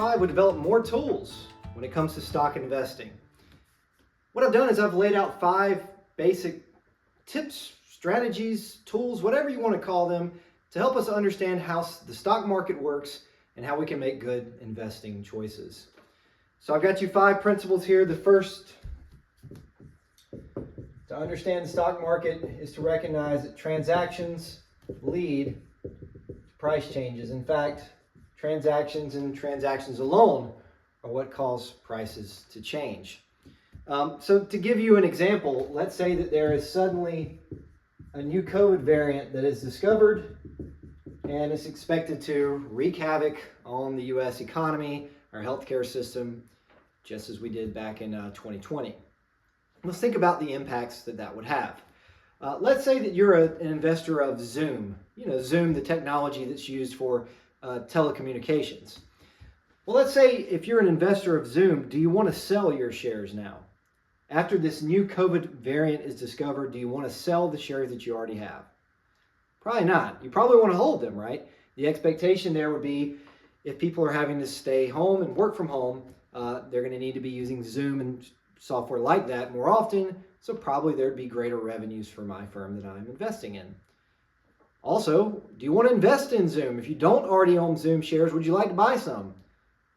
5, we develop more tools when it comes to stock investing. What I've done is I've laid out 5 basic tips, strategies, tools, whatever you want to call them, to help us understand how the stock market works and how we can make good investing choices. So I've got you 5 principles here. The first, to understand the stock market, is to recognize that transactions lead to price changes. In fact, transactions and transactions alone are what cause prices to change. So to give you an example, let's say that there is suddenly a new COVID variant that is discovered and is expected to wreak havoc on the U.S. economy, our healthcare system, just as we did back in 2020. Let's think about the impacts that would have. Let's say that you're an investor of Zoom. You know, Zoom, the technology that's used for telecommunications. Well, let's say if you're an investor of Zoom, do you want to sell your shares now? After this new COVID variant is discovered, do you want to sell the shares that you already have? Probably not. You probably want to hold them, right? The expectation there would be if people are having to stay home and work from home, they're going to need to be using Zoom and software like that more often, so probably there'd be greater revenues for my firm that I'm investing in. Also, do you want to invest in Zoom? If you don't already own Zoom shares, would you like to buy some?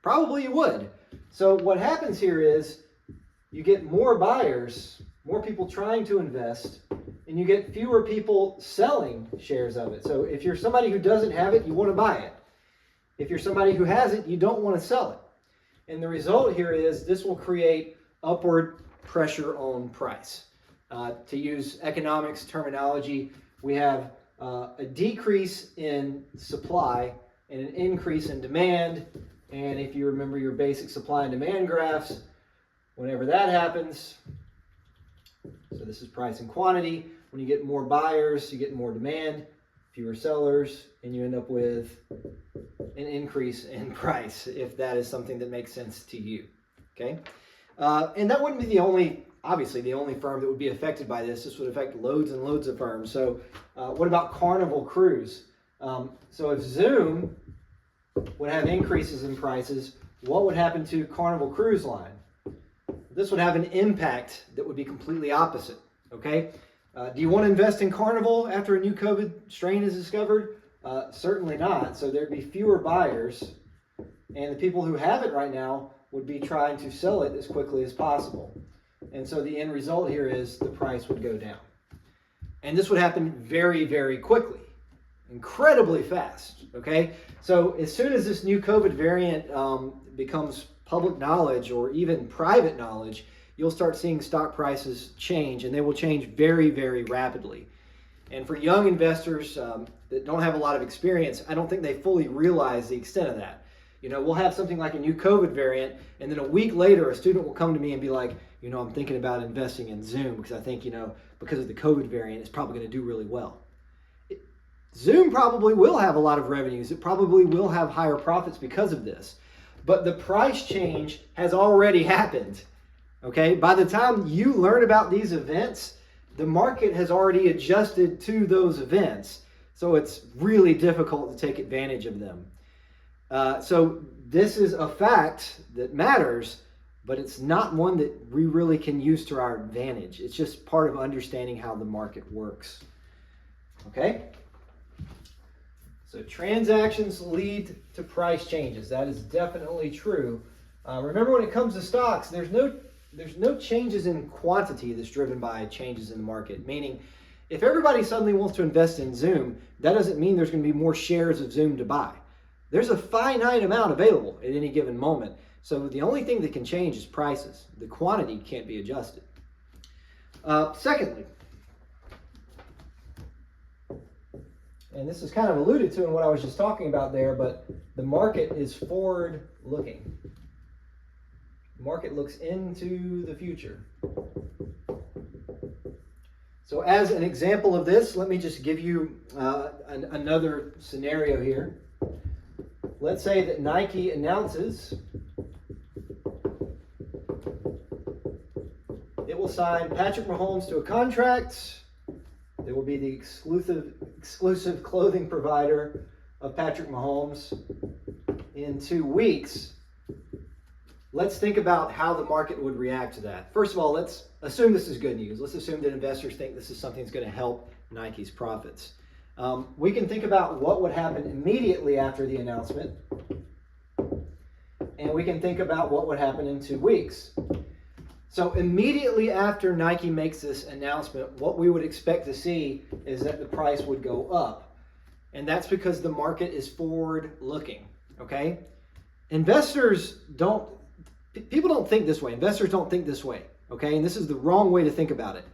Probably you would. So what happens here is you get more buyers, more people trying to invest, and you get fewer people selling shares of it. So if you're somebody who doesn't have it, you want to buy it. If you're somebody who has it, you don't want to sell it. And the result here is this will create upward pressure on price. To use economics terminology, we have a decrease in supply and an increase in demand. And if you remember your basic supply and demand graphs, whenever that happens, so this is price and quantity, when you get more buyers, you get more demand, fewer sellers, and you end up with an increase in price, if that is something that makes sense to you, okay? And that wouldn't be the only firm that would be affected by this. This would affect loads and loads of firms. So what about Carnival Cruise? So if Zoom would have increases in prices, what would happen to Carnival Cruise Line? This would have an impact that would be completely opposite, okay? Do you want to invest in Carnival after a new COVID strain is discovered? Certainly not. So there'd be fewer buyers, and the people who have it right now would be trying to sell it as quickly as possible. And so the end result here is the price would go down. And this would happen very, very quickly, incredibly fast, okay? So as soon as this new COVID variant becomes public knowledge or even private knowledge, you'll start seeing stock prices change, and they will change very, very rapidly. And for young investors that don't have a lot of experience, I don't think they fully realize the extent of that. You know, we'll have something like a new COVID variant, and then a week later, a student will come to me and be like, you know, I'm thinking about investing in Zoom because I think, you know, because of the COVID variant, it's probably going to do really well. Zoom probably will have a lot of revenues. It probably will have higher profits because of this. But the price change has already happened, okay? By the time you learn about these events, the market has already adjusted to those events. So it's really difficult to take advantage of them. So this is a fact that matters, but it's not one that we really can use to our advantage. It's just part of understanding how the market works, okay? So transactions lead to price changes. That is definitely true. Remember, when it comes to stocks, there's no changes in quantity that's driven by changes in the market. Meaning, if everybody suddenly wants to invest in Zoom, that doesn't mean there's going to be more shares of Zoom to buy. There's a finite amount available at any given moment. So the only thing that can change is prices. The quantity can't be adjusted. Secondly, and this is kind of alluded to in what I was just talking about there, but the market is forward-looking. The market looks into the future. So as an example of this, let me just give you another scenario here. Let's say that Nike announces it will sign Patrick Mahomes to a contract. They will be the exclusive clothing provider of Patrick Mahomes. In 2 weeks, let's think about how the market would react to that. First of all, let's assume this is good news. Let's assume that investors think this is something that's going to help Nike's profits. We can think about what would happen immediately after the announcement, and we can think about what would happen in 2 weeks. So immediately after Nike makes this announcement, what we would expect to see is that the price would go up. And that's because the market is forward-looking, okay? People don't think this way. Investors don't think this way, okay? And this is the wrong way to think about it.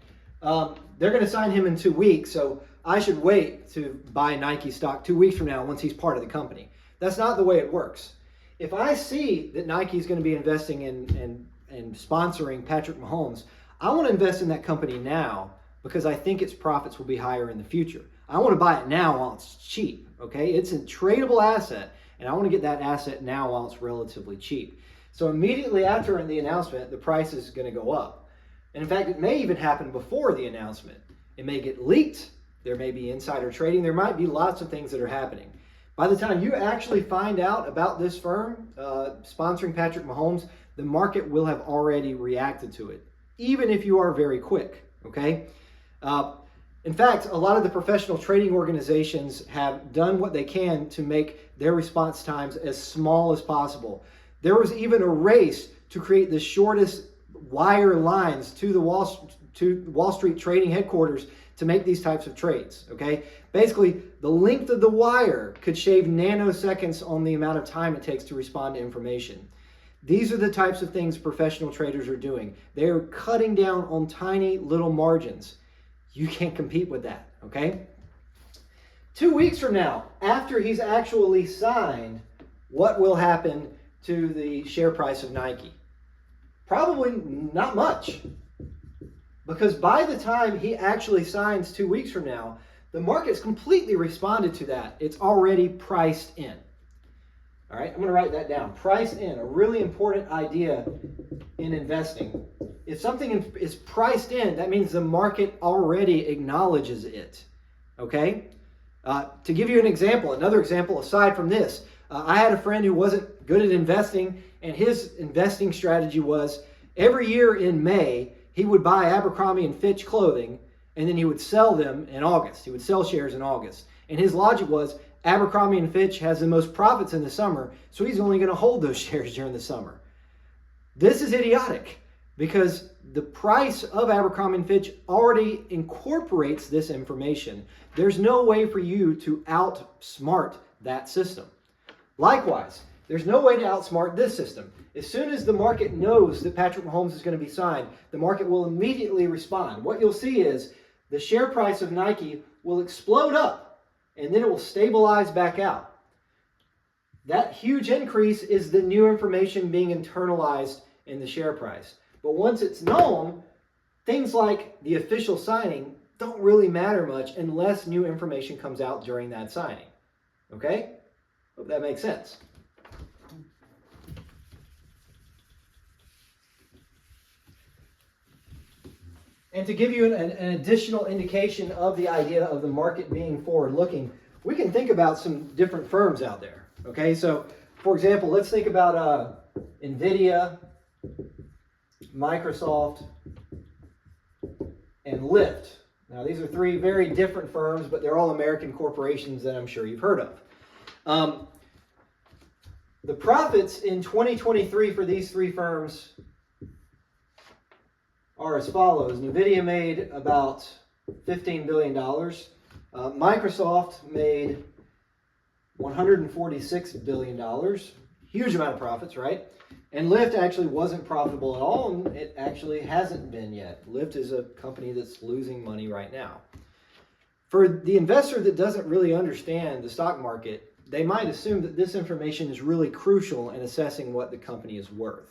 They're going to sign him in 2 weeks, so I should wait to buy Nike stock 2 weeks from now once he's part of the company. That's not the way it works. If I see that Nike is going to be investing in sponsoring Patrick Mahomes, I want to invest in that company now because I think its profits will be higher in the future. I want to buy it now while it's cheap, okay? It's a tradable asset, and I want to get that asset now while it's relatively cheap. So immediately after the announcement, the price is going to go up. And in fact, it may even happen before the announcement. It may get leaked. There may be insider trading. There might be lots of things that are happening. By the time you actually find out about this firm sponsoring Patrick Mahomes, the market will have already reacted to it, even if you are very quick, okay? In fact, a lot of the professional trading organizations have done what they can to make their response times as small as possible. There was even a race to create the shortest wire lines to the Wall Street trading headquarters to make these types of trades, okay? Basically, the length of the wire could shave nanoseconds on the amount of time it takes to respond to information. These are the types of things professional traders are doing. They're cutting down on tiny little margins. You can't compete with that, okay? 2 weeks from now, after he's actually signed, what will happen to the share price of Nike? Probably not much. Because by the time he actually signs 2 weeks from now, the market's completely responded to that. It's already priced in. All right, I'm going to write that down. Priced in, a really important idea in investing. If something is priced in, that means the market already acknowledges it. Okay? To give you an example, another example aside from this, I had a friend who wasn't good at investing, and his investing strategy was every year in May, he would buy Abercrombie & Fitch clothing, and then he would sell them in August. He would sell shares in August. And his logic was Abercrombie & Fitch has the most profits in the summer, so he's only going to hold those shares during the summer. This is idiotic because the price of Abercrombie & Fitch already incorporates this information. There's no way for you to outsmart that system. Likewise, there's no way to outsmart this system. As soon as the market knows that Patrick Mahomes is going to be signed, the market will immediately respond. What you'll see is the share price of Nike will explode up, and then it will stabilize back out. That huge increase is the new information being internalized in the share price. But once it's known, things like the official signing don't really matter much unless new information comes out during that signing. Okay? Hope that makes sense. And to give you an additional indication of the idea of the market being forward-looking, we can think about some different firms out there. Okay, so for example, let's think about NVIDIA, Microsoft, and Lyft. Now, these are three very different firms, but they're all American corporations that I'm sure you've heard of. The profits in 2023 for these three firms are as follows. NVIDIA made about $15 billion. Microsoft made $146 billion. Huge amount of profits, right? And Lyft actually wasn't profitable at all, and it actually hasn't been yet. Lyft is a company that's losing money right now. For the investor that doesn't really understand the stock market, they might assume that this information is really crucial in assessing what the company is worth.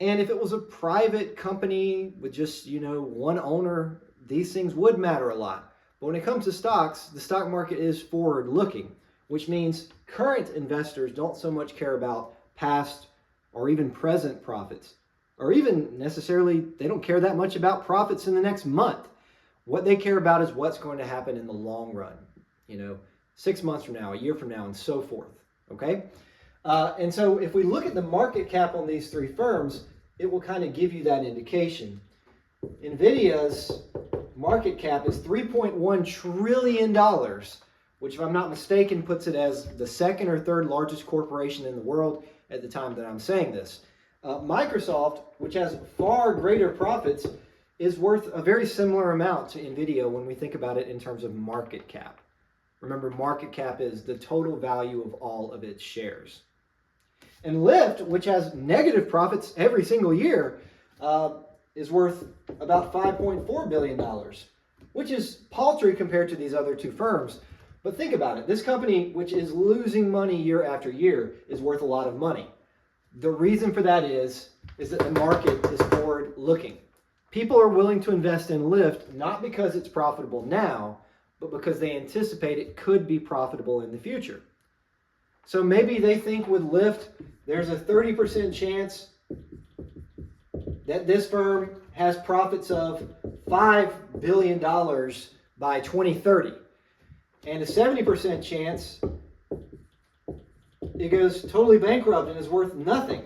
And if it was a private company with just, one owner, these things would matter a lot. But when it comes to stocks, the stock market is forward-looking, which means current investors don't so much care about past or even present profits, or even necessarily, they don't care that much about profits in the next month. What they care about is what's going to happen in the long run, 6 months from now, a year from now, and so forth, okay? And so if we look at the market cap on these three firms, it will kind of give you that indication. NVIDIA's market cap is $3.1 trillion, which, if I'm not mistaken, puts it as the second or third largest corporation in the world at the time that I'm saying this. Microsoft, which has far greater profits, is worth a very similar amount to NVIDIA when we think about it in terms of market cap. Remember, market cap is the total value of all of its shares. And Lyft, which has negative profits every single year, is worth about $5.4 billion, which is paltry compared to these other two firms. But think about it. This company, which is losing money year after year, is worth a lot of money. The reason for that is that the market is forward-looking. People are willing to invest in Lyft not because it's profitable now, but because they anticipate it could be profitable in the future. So maybe they think with Lyft, there's a 30% chance that this firm has profits of $5 billion by 2030, and a 70% chance it goes totally bankrupt and is worth nothing.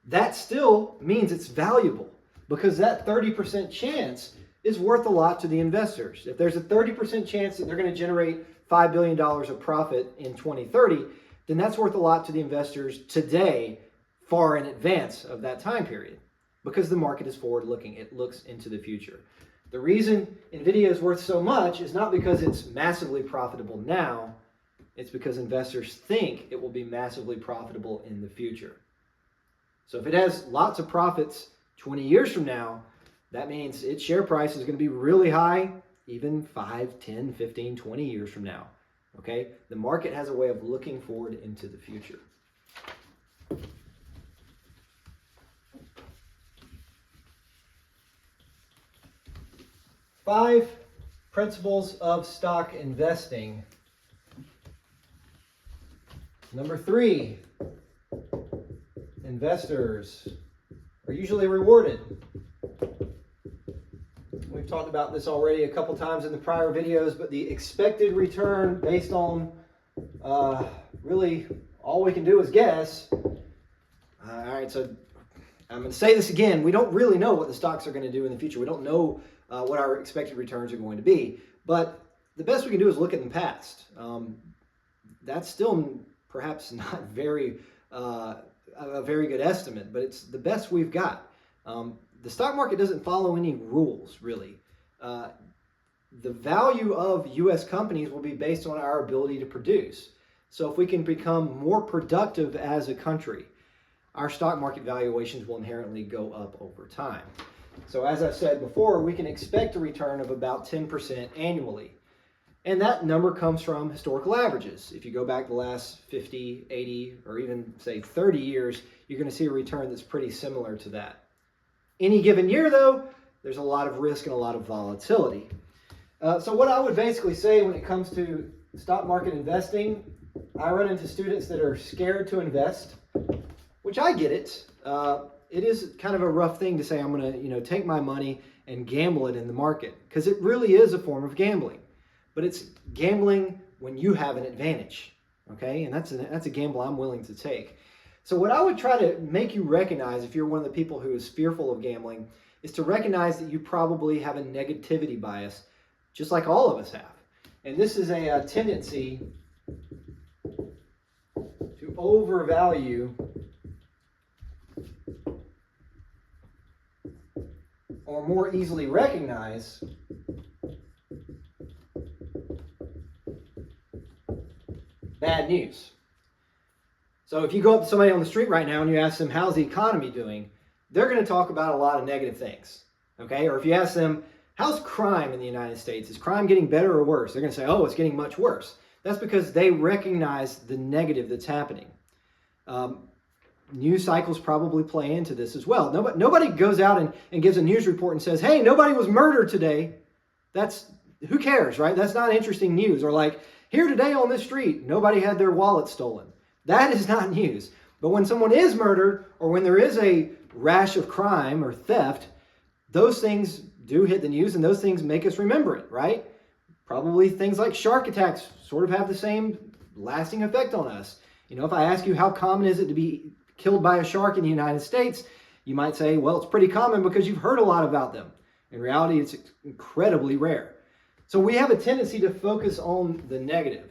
That still means it's valuable, because that 30% chance is worth a lot to the investors. If there's a 30% chance that they're going to generate $5 billion of profit in 2030, then that's worth a lot to the investors today, far in advance of that time period, because the market is forward-looking. It looks into the future. The reason NVIDIA is worth so much is not because it's massively profitable now. It's because investors think it will be massively profitable in the future. So if it has lots of profits 20 years from now, that means its share price is going to be really high even 5, 10, 15, 20 years from now. Okay? The market has a way of looking forward into the future. Five principles of stock investing. Number 3, investors are usually rewarded. We've talked about this already a couple times in the prior videos, but the expected return based on really all we can do is guess. All right, so I'm going to say this again. We don't really know what the stocks are going to do in the future. We don't know what our expected returns are going to be. But the best we can do is look at the past. That's still perhaps not a very good estimate, but it's the best we've got. The stock market doesn't follow any rules, really. The value of U.S. companies will be based on our ability to produce. So if we can become more productive as a country, our stock market valuations will inherently go up over time. So as I said before, we can expect a return of about 10% annually. And that number comes from historical averages. If you go back the last 50, 80, or even say 30 years, you're going to see a return that's pretty similar to that. Any given year, though, there's a lot of risk and a lot of volatility. So what I would basically say when it comes to stock market investing, I run into students that are scared to invest, which I get it. It is kind of a rough thing to say I'm going to, take my money and gamble it in the market, because it really is a form of gambling. But it's gambling when you have an advantage, okay? And that's a gamble I'm willing to take. So what I would try to make you recognize, if you're one of the people who is fearful of gambling, is to recognize that you probably have a negativity bias, just like all of us have. And this is a tendency to overvalue or more easily recognize bad news. So if you go up to somebody on the street right now and you ask them, how's the economy doing? They're going to talk about a lot of negative things, okay? Or if you ask them, how's crime in the United States? Is crime getting better or worse? They're going to say, oh, it's getting much worse. That's because they recognize the negative that's happening. News cycles probably play into this as well. Nobody goes out and gives a news report and says, hey, nobody was murdered today. Who cares, right? That's not interesting news. Or like, here today on this street, nobody had their wallet stolen. That is not news. But when someone is murdered, or when there is a rash of crime or theft, those things do hit the news, and those things make us remember it, right? Probably things like shark attacks sort of have the same lasting effect on us. If I ask you how common is it to be killed by a shark in the United States, you might say, well, it's pretty common because you've heard a lot about them. In reality, it's incredibly rare. So we have a tendency to focus on the negative.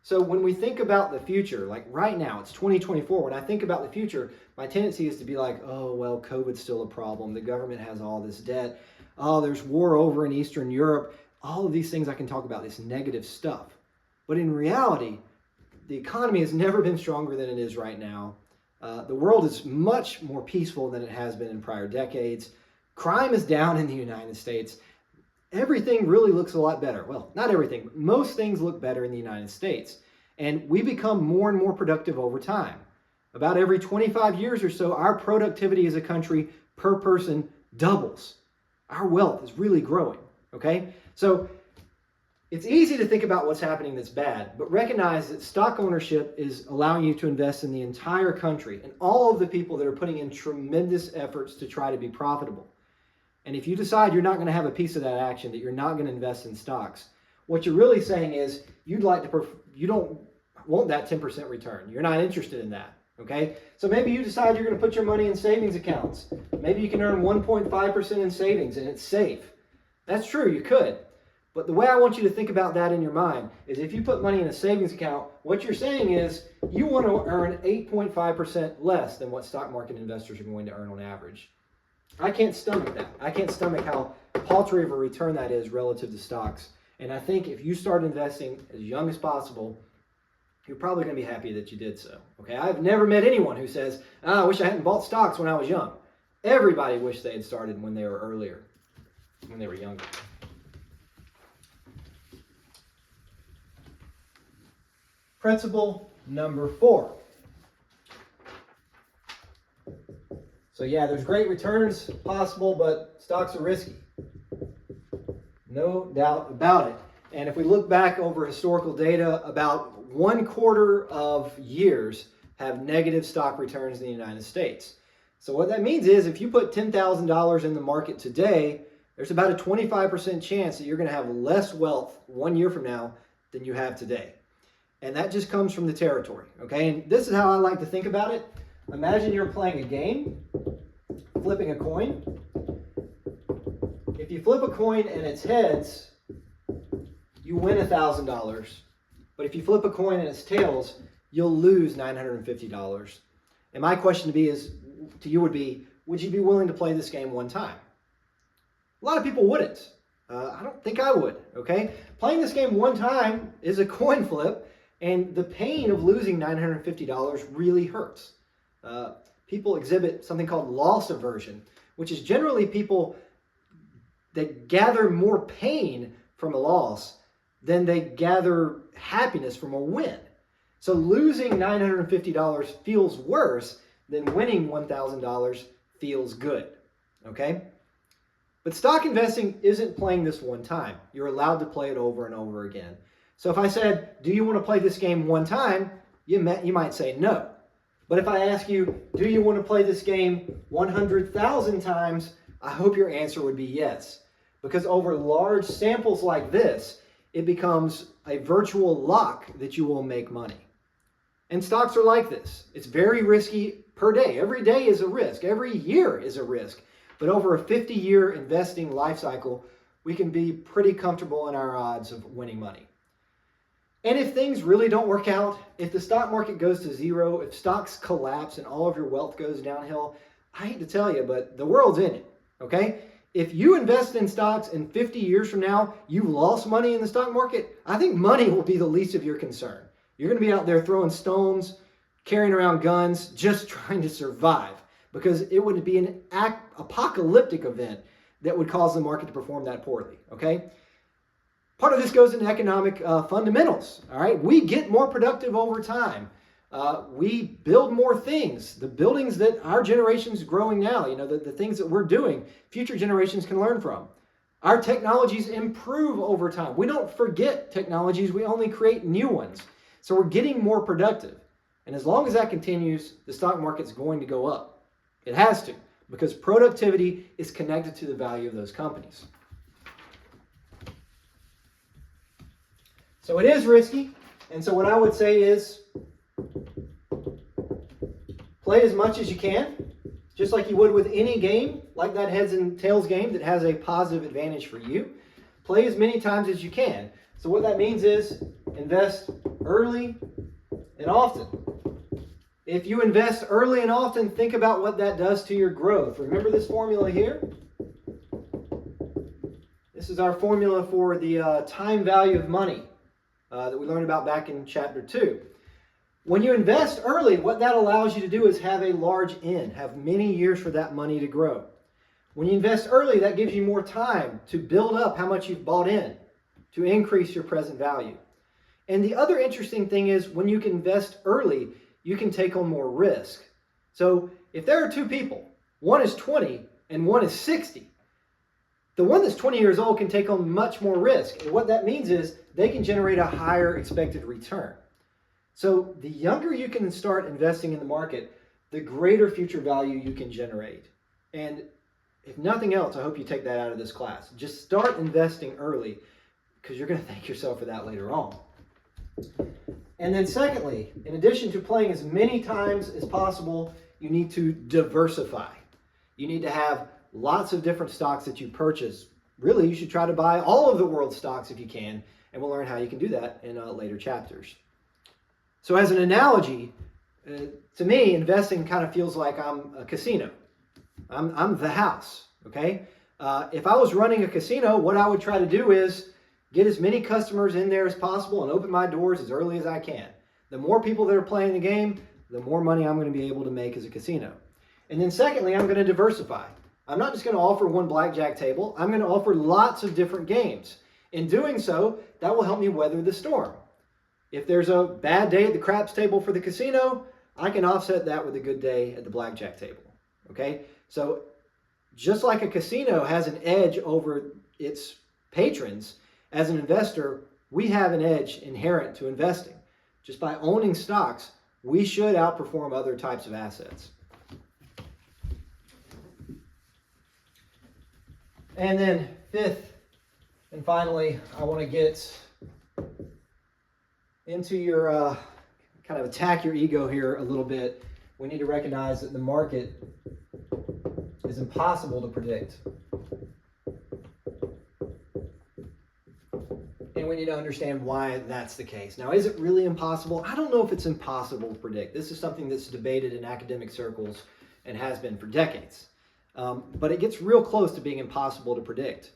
So when we think about the future, like right now, it's 2024. When I think about the future, my tendency is to be like, oh, well, COVID's still a problem. The government has all this debt. Oh, there's war over in Eastern Europe. All of these things I can talk about, this negative stuff. But in reality, the economy has never been stronger than it is right now. The world is much more peaceful than it has been in prior decades. Crime is down in the United States. Everything really looks a lot better. Well, not everything, but most things look better in the United States. And we become more and more productive over time. About every 25 years or so, our productivity as a country per person doubles. Our wealth is really growing, okay? So it's easy to think about what's happening that's bad, but recognize that stock ownership is allowing you to invest in the entire country and all of the people that are putting in tremendous efforts to try to be profitable. And if you decide you're not going to have a piece of that action, that you're not going to invest in stocks, what you're really saying is you don't want that 10% return. You're not interested in that, okay? So maybe you decide you're going to put your money in savings accounts. Maybe you can earn 1.5% in savings and it's safe. That's true, you could. But the way I want you to think about that in your mind is if you put money in a savings account, what you're saying is you want to earn 8.5% less than what stock market investors are going to earn on average. I can't stomach that. I can't stomach how paltry of a return that is relative to stocks. And I think if you start investing as young as possible, you're probably going to be happy that you did so. Okay, I've never met anyone who says, I wish I hadn't bought stocks when I was young. Everybody wished they had started when they were earlier, when they were younger. Principle number 4. So yeah, there's great returns possible, but stocks are risky. No doubt about it. And if we look back over historical data, about 1/4 of years have negative stock returns in the United States. So what that means is if you put $10,000 in the market today, there's about a 25% chance that you're going to have less wealth 1 year from now than you have today. And that just comes from the territory, okay? And this is how I like to think about it. Imagine you're playing a game, flipping a coin. If you flip a coin and it's heads, you win $1,000. But if you flip a coin and it's tails, you'll lose $950. And my question to you would be, would you be willing to play this game one time? A lot of people wouldn't. I don't think I would, okay? Playing this game one time is a coin flip, and the pain of losing $950 really hurts. People exhibit something called loss aversion, which is generally people that gather more pain from a loss than they gather happiness from a win. So losing $950 feels worse than winning $1,000 feels good, okay? But stock investing isn't playing this one time. You're allowed to play it over and over again. So if I said, do you want to play this game one time? You might say no. But if I ask you, do you want to play this game 100,000 times? I hope your answer would be yes. Because over large samples like this, it becomes a virtual lock that you will make money. And stocks are like this. It's very risky per day. Every day is a risk. Every year is a risk. But over a 50-year investing life cycle, we can be pretty comfortable in our odds of winning money. And if things really don't work out, if the stock market goes to zero, if stocks collapse and all of your wealth goes downhill, I hate to tell you, but the world's in it, okay? If you invest in stocks and 50 years from now, you lost money in the stock market, I think money will be the least of your concern. You're going to be out there throwing stones, carrying around guns, just trying to survive, because it would be an apocalyptic event that would cause the market to perform that poorly, okay? Part of this goes into economic fundamentals, all right? We get more productive over time. We build more things. The buildings that our generation's growing now, the things that we're doing, future generations can learn from. Our technologies improve over time. We don't forget technologies, we only create new ones. So we're getting more productive. And as long as that continues, the stock market's going to go up. It has to, because productivity is connected to the value of those companies. So it is risky. And so what I would say is Play as much as you can, just like you would with any game, like that heads and tails game that has a positive advantage for you. Play as many times as you can. So what that means is invest early and often. If you invest early and often, think about what that does to your growth. Remember this formula here? This is our formula for the time value of money that we learned about back in chapter 2. When you invest early, what that allows you to do is have a large end, have many years for that money to grow. When you invest early, that gives you more time to build up how much you've bought in, to increase your present value. And the other interesting thing is when you can invest early, you can take on more risk. So if there are two people, one is 20 and one is 60, the one that's 20 years old can take on much more risk. And what that means is they can generate a higher expected return. So the younger you can start investing in the market, the greater future value you can generate. And if nothing else, I hope you take that out of this class. Just start investing early because you're going to thank yourself for that later on. And then secondly, in addition to playing as many times as possible, you need to diversify. You need to have lots of different stocks that you purchase. Really, you should try to buy all of the world's stocks if you can, and we'll learn how you can do that in later chapters. So as an analogy, to me, investing kind of feels like I'm a casino. I'm the house, okay? If I was running a casino, what I would try to do is get as many customers in there as possible and open my doors as early as I can. The more people that are playing the game, the more money I'm going to be able to make as a casino. And then secondly, I'm going to diversify. I'm not just going to offer one blackjack table. I'm going to offer lots of different games. In doing so, that will help me weather the storm. If there's a bad day at the craps table for the casino, I can offset that with a good day at the blackjack table. Okay? So just like a casino has an edge over its patrons, as an investor, we have an edge inherent to investing. Just by owning stocks, we should outperform other types of assets. And then fifth, and finally, I want to get into your, kind of attack your ego here a little bit. We need to recognize that the market is impossible to predict. And we need to understand why that's the case. Now, is it really impossible? I don't know if it's impossible to predict. This is something that's debated in academic circles and has been for decades. But it gets real close to being impossible to predict.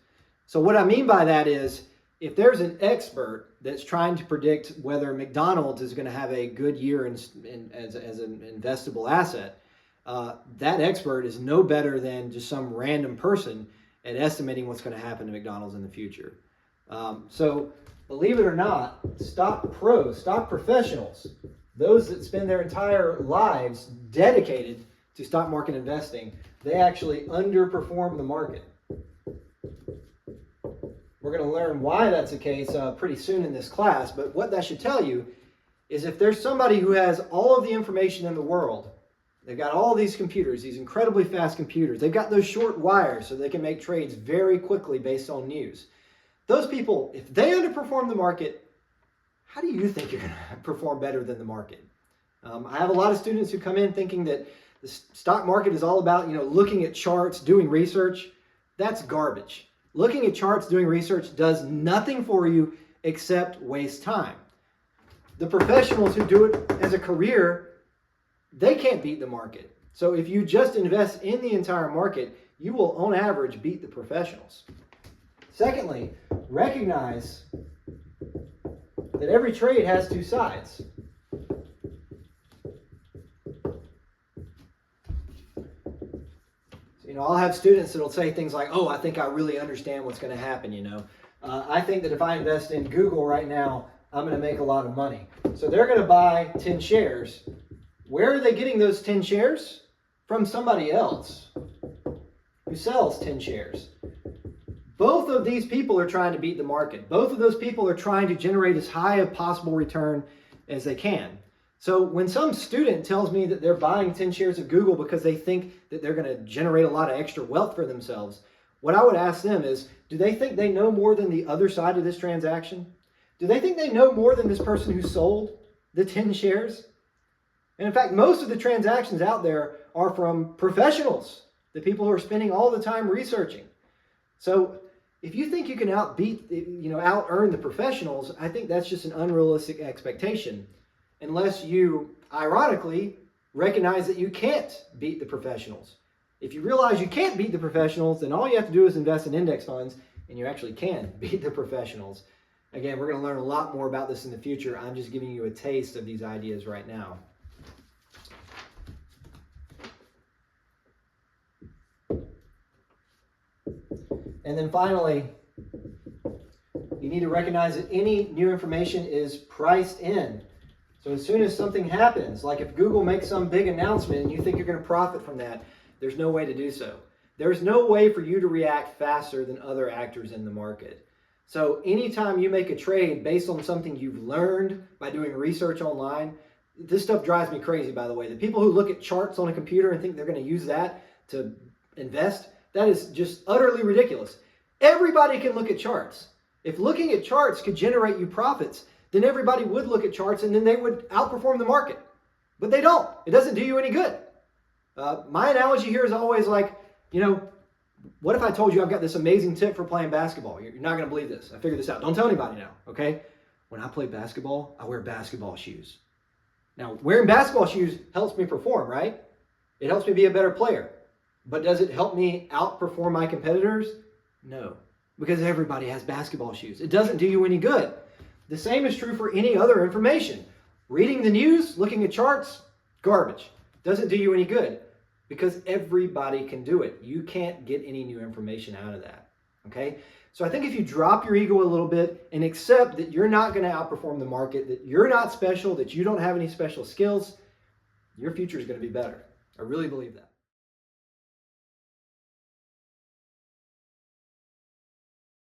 So what I mean by that is, if there's an expert that's trying to predict whether McDonald's is going to have a good year as an investable asset, that expert is no better than just some random person at estimating what's going to happen to McDonald's in the future. So believe it or not, stock pros, stock professionals, those that spend their entire lives dedicated to stock market investing, they actually underperform the market. We're going to learn why that's the case pretty soon in this class, but what that should tell you is if there's somebody who has all of the information in the world, they've got all these computers, these incredibly fast computers, they've got those short wires so they can make trades very quickly based on news. Those people, if they underperform the market, how do you think you're going to perform better than the market? I have a lot of students who come in thinking that the stock market is all about, looking at charts, doing research. That's garbage. Looking at charts, doing research does nothing for you except waste time. The professionals who do it as a career, they can't beat the market. So if you just invest in the entire market, you will, on average, beat the professionals. Secondly, recognize that every trade has two sides. I'll have students that'll say things like, oh, I think I really understand what's going to happen, I think that if I invest in Google right now, I'm going to make a lot of money. So they're going to buy 10 shares. Where are they getting those 10 shares? From somebody else who sells 10 shares. Both of these people are trying to beat the market. Both of those people are trying to generate as high a possible return as they can. So when some student tells me that they're buying 10 shares of Google because they think that they're going to generate a lot of extra wealth for themselves, what I would ask them is, do they think they know more than the other side of this transaction? Do they think they know more than this person who sold the 10 shares? And in fact, most of the transactions out there are from professionals, the people who are spending all the time researching. So if you think you can out earn the professionals, I think that's just an unrealistic expectation, unless you, ironically, recognize that you can't beat the professionals. If you realize you can't beat the professionals, then all you have to do is invest in index funds, and you actually can beat the professionals. Again, we're going to learn a lot more about this in the future. I'm just giving you a taste of these ideas right now. And then finally, you need to recognize that any new information is priced in. So as soon as something happens, like if Google makes some big announcement and you think you're going to profit from that, there's no way to do so. There's no way for you to react faster than other actors in the market. So anytime you make a trade based on something you've learned by doing research online, this stuff drives me crazy, by the way. The people who look at charts on a computer and think they're going to use that to invest, that is just utterly ridiculous. Everybody can look at charts. If looking at charts could generate you profits, then everybody would look at charts and then they would outperform the market. But they don't. It doesn't do you any good. My analogy here is always like, what if I told you I've got this amazing tip for playing basketball? You're not going to believe this. I figured this out. Don't tell anybody now, okay? When I play basketball, I wear basketball shoes. Now, wearing basketball shoes helps me perform, right? It helps me be a better player. But does it help me outperform my competitors? No, because everybody has basketball shoes. It doesn't do you any good. The same is true for any other information. Reading the news, looking at charts, garbage. Doesn't do you any good because everybody can do it. You can't get any new information out of that, okay? So I think if you drop your ego a little bit and accept that you're not going to outperform the market, that you're not special, that you don't have any special skills, your future is going to be better. I really believe that.